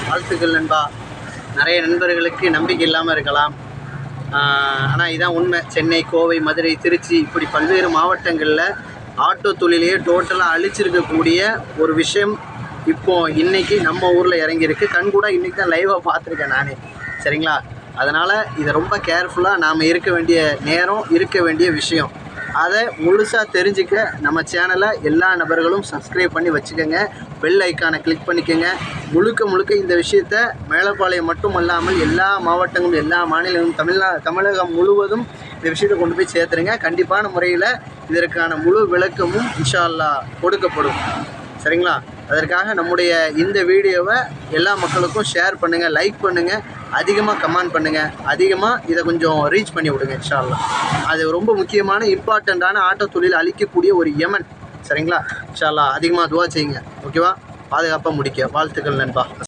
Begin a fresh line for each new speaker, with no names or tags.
வாழ்த்துக்கள் நண்பா. நிறைய நண்பர்களுக்கு நம்பிக்கை இல்லாமல் இருக்கலாம், ஆனால் இதான் உண்மை. சென்னை, கோவை, மதுரை, திருச்சி இப்படி பல்வேறு மாவட்டங்களில் ஆட்டோ தொழிலையே டோட்டலாக அழிச்சிருக்கக்கூடிய ஒரு விஷயம் இப்போது இன்றைக்கி நம்ம ஊரில் இறங்கியிருக்கு. கண்கூட இன்றைக்கி தான் லைவாக பார்த்துருக்கேன் நானே. சரிங்களா? அதனால் இதை ரொம்ப கேர்ஃபுல்லாக நாம் இருக்க வேண்டிய நேரம், இருக்க வேண்டிய விஷயம். அதை முழுசாக தெரிஞ்சுக்க நம்ம சேனலை எல்லா நபர்களும் சப்ஸ்கிரைப் பண்ணி வச்சுக்கோங்க. பெல் ஐக்கானை கிளிக் பண்ணிக்கோங்க. முழுக்க இந்த விஷயத்தை மேலப்பாளையம் மட்டும் அல்லாமல் எல்லா மாவட்டங்களும், எல்லா மாநிலங்களும், தமிழகம் முழுவதும் இந்த விஷயத்தை கொண்டு போய் சேர்த்துருங்க. கண்டிப்பான முறையில் இதற்கான முழு விளக்கமும் இன்ஷா அல்லாஹ் கொடுக்கப்படும். சரிங்களா? அதற்காக நம்முடைய இந்த வீடியோவை எல்லா மக்களுக்கும் ஷேர் பண்ணுங்கள், லைக் பண்ணுங்கள், அதிகமாக கமெண்ட் பண்ணுங்கள், அதிகமாக இதை கொஞ்சம் ரீச் பண்ணி விடுங்க இன்ஷா அல்லாஹ். அது ரொம்ப முக்கியமான இம்பார்ட்டண்ட்டான ஆட்டோ தொழில் அளிக்கக்கூடிய ஒரு யமன். சரிங்களா? இன்ஷா அல்லாஹ் அதிகமாக துவா செய்யுங்க. ஓகேவா? பாதுகாப்பாக முடிக்க வாழ்த்துக்கள் நண்பா.